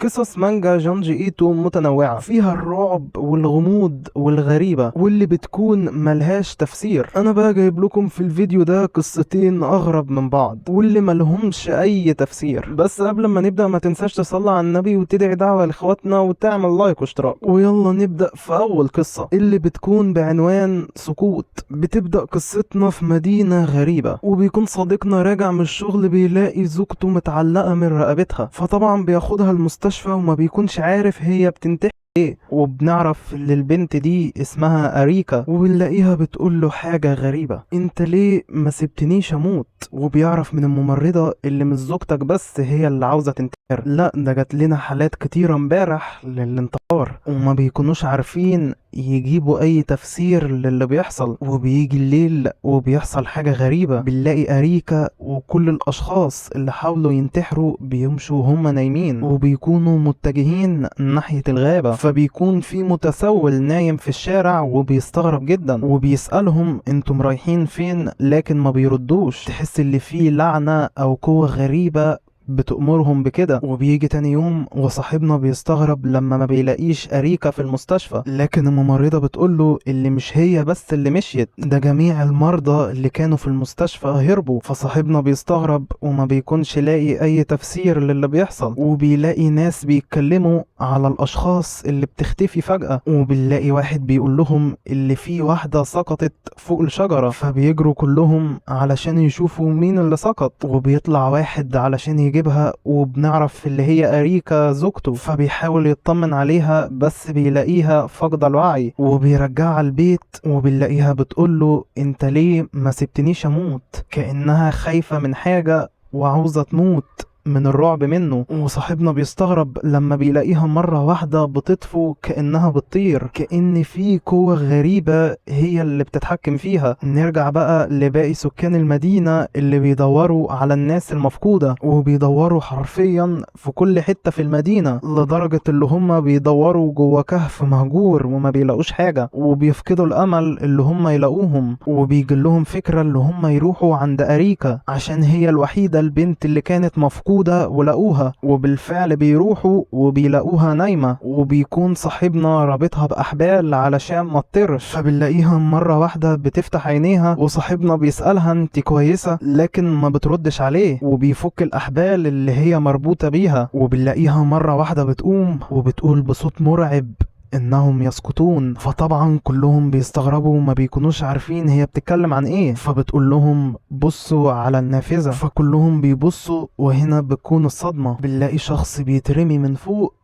قصص مانجا جانجي ايتو متنوعة فيها الرعب والغموض والغريبة واللي بتكون ملهاش تفسير. انا بقى جايب لكم في الفيديو ده قصتين اغرب من بعض واللي ملهمش اي تفسير. بس قبل ما نبدأ ما تنساش تصلي على النبي وتدعي دعوة لاخواتنا وتعمل لايك واشتراك. ويلا نبدأ في اول قصة اللي بتكون بعنوان سقوط. بتبدأ قصتنا في مدينة غريبة وبيكون صديقنا راجع من الشغل بيلاقي زوجته متعلقة من رقبتها، فطبعا بياخدها المستشفى وما بيكونش عارف هي بتنتحر ايه. وبنعرف ان البنت دي اسمها اريكا وبنلاقيها بتقول له حاجة غريبة: انت ليه ما سبتنيش اموت؟ وبيعرف من الممرضة اللي مش زوجتك بس هي اللي عاوزة تنتحر، لا ده جات لنا حالات كتيرة امبارح للانتحار وما بيكونوش عارفين يجيبوا اي تفسير للي بيحصل. وبيجي الليل وبيحصل حاجة غريبة، بنلاقي اريكا وكل الاشخاص اللي حاولوا ينتحروا بيمشوا وهم نايمين وبيكونوا متجهين ناحية الغابة. فبيكون في متسول نايم في الشارع وبيستغرب جدا وبيسألهم انتم رايحين فين، لكن ما بيردوش. تحس اللي فيه لعنة او قوة غريبة بتأمرهم بكده. وبيجي تاني يوم وصاحبنا بيستغرب لما ما بيلاقيش أريكا في المستشفى، لكن الممرضة بتقوله اللي مش هي بس اللي مشيت، ده جميع المرضى اللي كانوا في المستشفى هربوا. فصاحبنا بيستغرب وما بيكونش لاقي أي تفسير للي بيحصل. وبيلاقي ناس بيتكلموا على الأشخاص اللي بتختفي فجأة، وبنلاقي واحد بيقول لهم اللي فيه واحدة سقطت فوق الشجرة، فبيجروا كلهم علشان يشوفوا مين اللي سقط. وبيطلع واحد علشان يجيبها وبنعرف اللي هي أريكا زوجته، فبيحاول يطمن عليها بس بيلاقيها فاقدة الوعي وبيرجعها البيت. وبنلاقيها بتقوله انت ليه ما سبتنيش اموت، كأنها خايفة من حاجة وعاوزة تموت من الرعب منه. وصاحبنا بيستغرب لما بيلاقيها مرة واحدة بتطفو كأنها بتطير، كأن في قوة غريبة هي اللي بتتحكم فيها. نرجع بقى لباقي سكان المدينة اللي بيدوروا على الناس المفقودة، وبيدوروا حرفيا في كل حتة في المدينة لدرجة اللي هم بيدوروا جوه كهف مهجور وما بيلاقوش حاجة، وبيفقدوا الأمل اللي هم يلاقوهم. وبيجيلهم فكرة اللي هم يروحوا عند أريكا عشان هي الوحيدة البنت اللي كانت مفقودة ولقوها. وبالفعل بيروحوا وبيلاقوها نايمة، وبيكون صاحبنا رابطها بأحبال علشان ما تطرش. فبنلاقيها مرة واحدة بتفتح عينيها وصاحبنا بيسألها انت كويسة، لكن ما بتردش عليه، وبيفك الأحبال اللي هي مربوطة بيها. وبنلاقيها مرة واحدة بتقوم وبتقول بصوت مرعب انهم يسقطون. فطبعا كلهم بيستغربوا وما بيكونوش عارفين هي بتتكلم عن ايه. فبتقول لهم بصوا على النافذة، فكلهم بيبصوا وهنا بتكون الصدمة، بنلاقي شخص بيترمي من فوق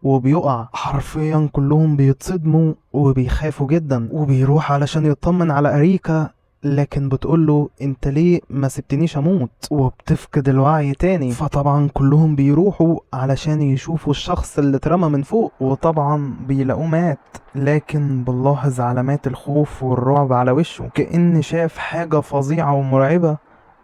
وبيقع. حرفيا كلهم بيتصدموا وبيخافوا جدا، وبيروح علشان يطمن على أريكا لكن بتقوله انت ليه ما سبتنيش اموت، وبتفقد الوعي تاني. فطبعا كلهم بيروحوا علشان يشوفوا الشخص اللي اترمى من فوق، وطبعا بيلاقوه مات، لكن بنلاحظ علامات الخوف والرعب على وشه كأن شاف حاجة فظيعة ومرعبة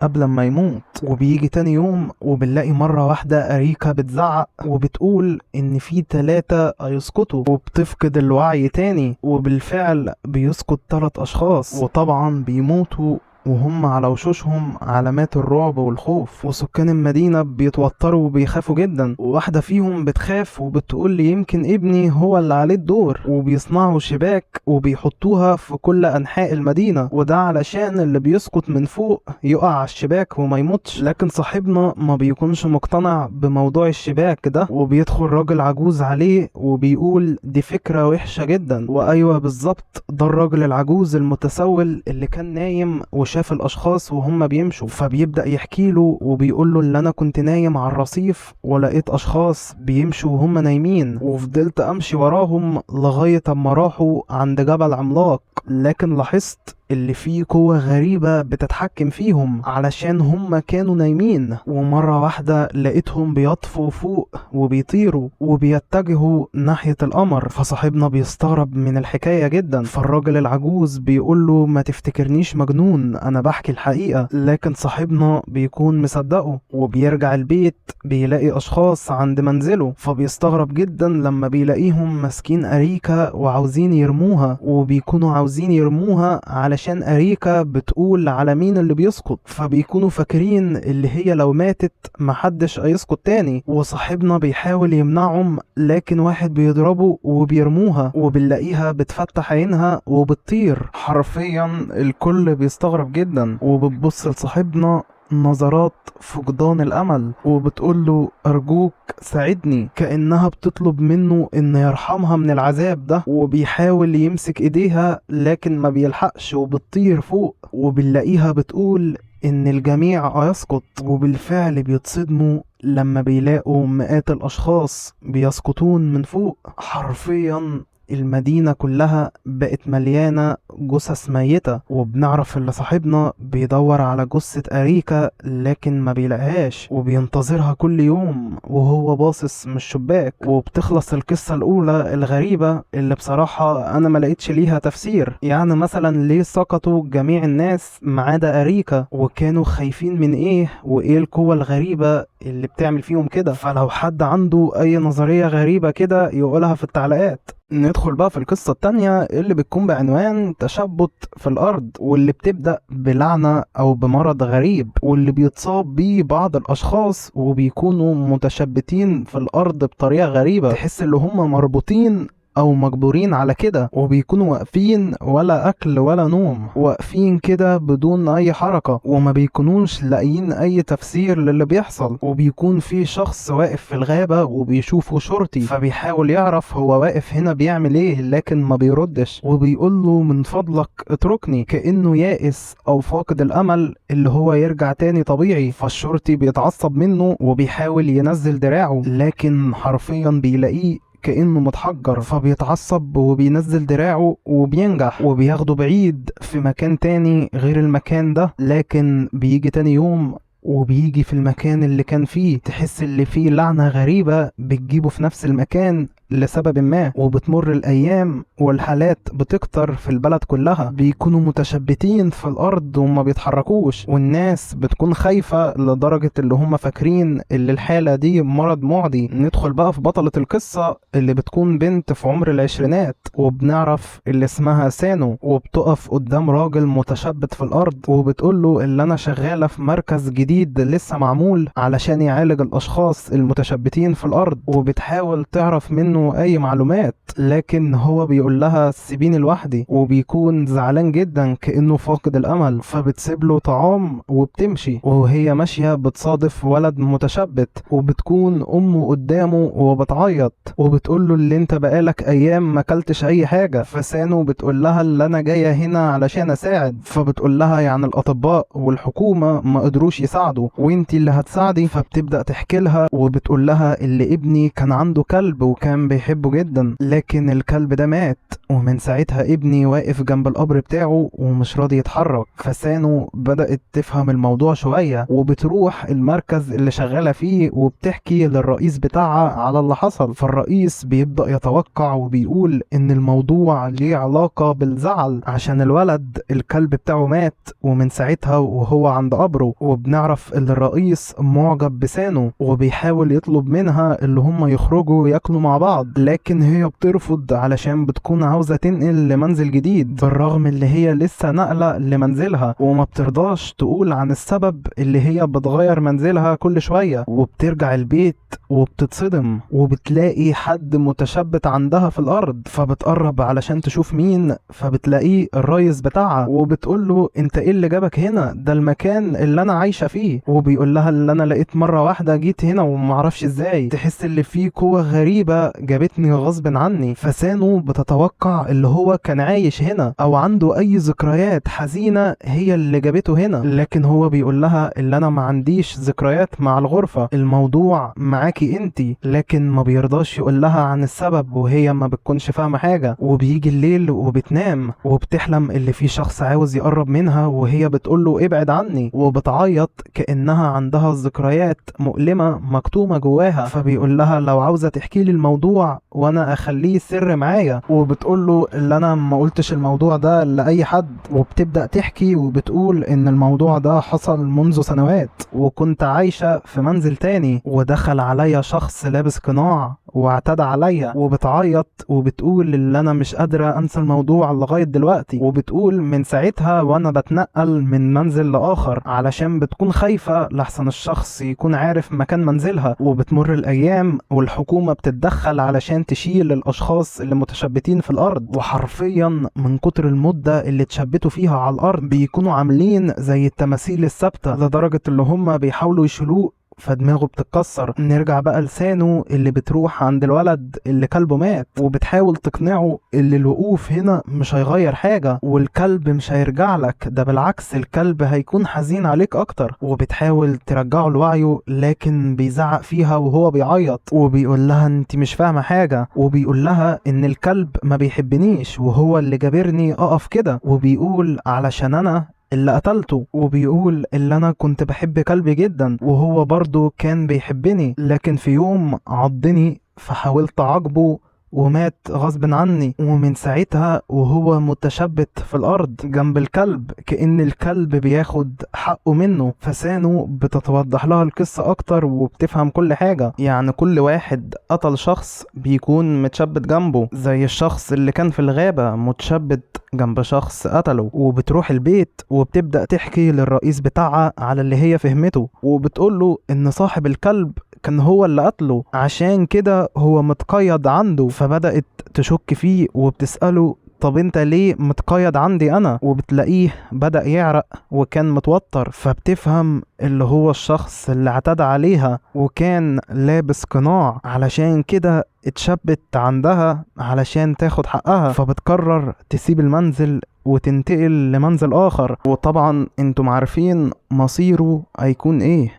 قبل ما يموت. وبيجي تاني يوم وبنلاقي مرة واحدة أريكا بتزعق وبتقول إن في 3 هيسقطوا، وبتفقد الوعي تاني. وبالفعل بيسقط 3 أشخاص وطبعا بيموتوا وهم على وشوشهم علامات الرعب والخوف. وسكان المدينة بيتوتروا وبيخافوا جدا، وواحدة فيهم بتخاف وبتقول لي يمكن ابني هو اللي عليه الدور. وبيصنعوا شباك وبيحطوها في كل أنحاء المدينة، وده علشان اللي بيسقط من فوق يقع على الشباك وما يموتش. لكن صاحبنا ما بيكونش مقتنع بموضوع الشباك ده، وبيدخل راجل عجوز عليه وبيقول دي فكرة وحشة جدا. وأيوة بالظبط، ده الراجل العجوز المتسول اللي كان نايم وشاف الاشخاص وهم بيمشوا. فبيبدأ يحكي له وبيقول له اللي انا كنت نايم على الرصيف ولقيت اشخاص بيمشوا وهم نايمين، وفضلت امشي وراهم لغاية اما راحوا عند جبل عملاق، لكن لاحظت اللي فيه قوة غريبة بتتحكم فيهم علشان هم كانوا نايمين. ومرة واحدة لقيتهم بيطفوا فوق وبيطيروا وبيتجهوا ناحية القمر. فصاحبنا بيستغرب من الحكاية جدا، فالراجل العجوز بيقول له ما تفتكرنيش مجنون، انا بحكي الحقيقة. لكن صاحبنا بيكون مصدقه، وبيرجع البيت بيلاقي اشخاص عند منزله. فبيستغرب جدا لما بيلاقيهم ماسكين أريكا وعاوزين يرموها، وبيكونوا عاوزين يرموها على علشان أريكا بتقول على مين اللي بيسقط، فبيكونوا فاكرين اللي هي لو ماتت محدش هيسقط تاني. وصاحبنا بيحاول يمنعهم، لكن واحد بيضربه وبيرموها وبنلاقيها بتفتح عينها وبتطير. حرفيا الكل بيستغرب جدا، وبتبص لصاحبنا نظرات فقدان الامل وبتقول له ارجوك ساعدني، كأنها بتطلب منه ان يرحمها من العذاب ده. وبيحاول يمسك ايديها لكن ما بيلحقش وبتطير فوق. وبنلاقيها بتقول ان الجميع هيسقط، وبالفعل بيتصدموا لما بيلاقوا مئات الاشخاص بيسقطون من فوق. حرفيا المدينة كلها بقت مليانة جثث ميتة، وبنعرف اللي صاحبنا بيدور على جثة أريكا لكن ما بيلاقيهاش، وبينتظرها كل يوم وهو باصص من الشباك. وبتخلص القصة الأولى الغريبة اللي بصراحة أنا ما لقيتش ليها تفسير. يعني مثلا ليه سقطوا جميع الناس ما عدا أريكا؟ وكانوا خايفين من إيه؟ وإيه القوة الغريبة اللي بتعمل فيهم كده؟ فلو حد عنده أي نظرية غريبة كده يقولها في التعليقات. ندخل بقى في القصة التانية اللي بتكون بعنوان تشبت في الأرض، واللي بتبدأ بلعنة أو بمرض غريب، واللي بيتصاب بيه بعض الأشخاص وبيكونوا متشبتين في الأرض بطريقة غريبة، تحس اللي هم مربوطين او مجبورين على كده، وبيكونوا واقفين ولا اكل ولا نوم، واقفين كده بدون اي حركة، وما بيكونوش لاقيين اي تفسير للي بيحصل. وبيكون في شخص واقف في الغابة وبيشوفه شرطي، فبيحاول يعرف هو واقف هنا بيعمل ايه لكن ما بيردش، وبيقول له من فضلك اتركني، كأنه يائس او فاقد الامل اللي هو يرجع تاني طبيعي. فالشرطي بيتعصب منه وبيحاول ينزل دراعه، لكن حرفيا بيلاقيه كأنه متحجر، فبيتعصب وبينزل دراعه وبينجح، وبياخده بعيد في مكان تاني غير المكان ده. لكن بيجي تاني يوم وبيجي في المكان اللي كان فيه، تحس اللي فيه لعنة غريبة بتجيبه في نفس المكان لسبب ما. وبتمر الأيام والحالات بتكتر في البلد كلها، بيكونوا متشبتين في الأرض وما بيتحركوش، والناس بتكون خايفة لدرجة اللي هم فاكرين اللي الحالة دي مرض معدي. ندخل بقى في بطلة القصة اللي بتكون بنت في عمر العشرينات، وبنعرف اللي اسمها سانو، وبتقف قدام راجل متشبت في الأرض وبتقول له اللي أنا شغالة في مركز جديد لسه معمول علشان يعالج الأشخاص المتشبتين في الأرض، وبتحاول تعرف منه اي معلومات، لكن هو بيقول لها سيبيني لوحدي، وبيكون زعلان جدا كأنه فاقد الامل. فبتسيب له طعام وبتمشي، وهي ماشية بتصادف ولد متشبت، وبتكون امه قدامه وبتعيط، وبتقول له اللي انت بقالك ايام ما اكلتش اي حاجة. فسانو بتقول لها اللي انا جاية هنا علشان اساعد. فبتقول لها يعني الاطباء والحكومة ما قدروش يساعدوا وانتي اللي هتساعدي. فبتبدأ تحكي لها وبتقول لها اللي ابني كان عنده كلب وكان بيحبه جدا، لكن الكلب ده مات، ومن ساعتها ابني واقف جنب القبر بتاعه ومش راضي يتحرك. فسانو بدأت تفهم الموضوع شوية، وبتروح المركز اللي شغالة فيه وبتحكي للرئيس بتاعها على اللي حصل. فالرئيس بيبدأ يتوقع وبيقول ان الموضوع ليه علاقة بالزعل، عشان الولد الكلب بتاعه مات ومن ساعتها وهو عند قبره. وبنعرف ان الرئيس معجب بسانو وبيحاول يطلب منها اللي هم يخرجوا ياكلوا مع بعض، لكن هي بترفض علشان بتكون عاوزة تنقل لمنزل جديد، بالرغم اللي هي لسه نقلة لمنزلها، وما بترضاش تقول عن السبب اللي هي بتغير منزلها كل شوية. وبترجع البيت وبتتصدم وبتلاقي حد متشبت عندها في الارض، فبتقرب علشان تشوف مين، فبتلاقيه الرئيس بتاعها، وبتقول له انت ايه اللي جابك هنا؟ ده المكان اللي انا عايشة فيه. وبيقول لها اللي انا لقيت مرة واحدة جيت هنا ومعرفش ازاي، تحس اللي فيه قوة غريبة جابتني غصب عني. فسانو بتتوقع اللي هو كان عايش هنا او عنده اي ذكريات حزينة هي اللي جابته هنا، لكن هو بيقول لها اللي انا ما عنديش ذكريات مع الغرفة، الموضوع معاكي انتي، لكن ما بيرضاش يقول لها عن السبب، وهي ما بتكونش فاهمة حاجة. وبيجي الليل وبتنام وبتحلم اللي في شخص عاوز يقرب منها، وهي بتقول له ابعد عني، وبتعيط كأنها عندها ذكريات مؤلمة مكتومة جواها. فبيقول لها لو عاوزة تحكي لي الموضوع الموضوع وانا اخليه سر معايا، وبتقول له اللي انا ما قلتش الموضوع ده لاي حد، وبتبدأ تحكي وبتقول ان الموضوع ده حصل منذ سنوات، وكنت عايشة في منزل تاني ودخل عليا شخص لابس قناع واعتدى عليا، وبتعيط وبتقول اللي انا مش قادرة انسى الموضوع لغاية دلوقتي، وبتقول من ساعتها وانا بتنقل من منزل لاخر علشان بتكون خايفة لحسن الشخص يكون عارف مكان منزلها. وبتمر الايام والحكومة بتتدخل علشان تشيل الاشخاص اللي متشبتين في الارض، وحرفيا من كتر المدة اللي اتشبتوا فيها على الارض بيكونوا عاملين زي التماثيل الثابتة، لدرجة اللي هم بيحاولوا يشيلوه فدماغه بتتكسر. نرجع بقى لسانه اللي بتروح عند الولد اللي كلبه مات، وبتحاول تقنعه اللي الوقوف هنا مش هيغير حاجة، والكلب مش هيرجع لك، ده بالعكس الكلب هيكون حزين عليك اكتر. وبتحاول ترجعه لوعيه لكن بيزعق فيها وهو بيعيط، وبيقول لها انت مش فاهمة حاجة، وبيقول لها ان الكلب ما بيحبنيش وهو اللي جابرني اقف كده، وبيقول علشان انا اللي قتلته، وبيقول اللي انا كنت بحب كلبي جدا وهو برضو كان بيحبني، لكن في يوم عضني فحاولت اعاقبه ومات غصب عني، ومن ساعتها وهو متشبت في الارض جنب الكلب كأن الكلب بياخد حقه منه. فسانو بتتوضح لها القصة اكتر وبتفهم كل حاجة، يعني كل واحد قتل شخص بيكون متشبت جنبه، زي الشخص اللي كان في الغابة متشبت جنب شخص قتله. وبتروح البيت وبتبدأ تحكي للرئيس بتاعها على اللي هي فهمته، وبتقوله ان صاحب الكلب كان هو اللي قتله، عشان كده هو متقيد عنده. فبدأت تشك فيه وبتسأله طب انت ليه متقيد عندي انا؟ وبتلاقيه بدأ يعرق وكان متوتر، فبتفهم اللي هو الشخص اللي اعتدى عليها وكان لابس قناع، علشان كده اتشبت عندها علشان تاخد حقها. فبتقرر تسيب المنزل وتنتقل لمنزل اخر، وطبعا انتم عارفين مصيره هيكون ايه.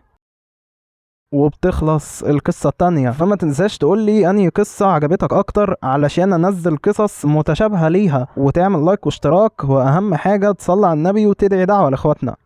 وبتخلص القصة التانية. فما تنساش تقولي انهي قصة عجبتك اكتر علشان انزل قصص متشابهة ليها، وتعمل لايك واشتراك، واهم حاجة تصلي على النبي وتدعي دعوة لاخواتنا.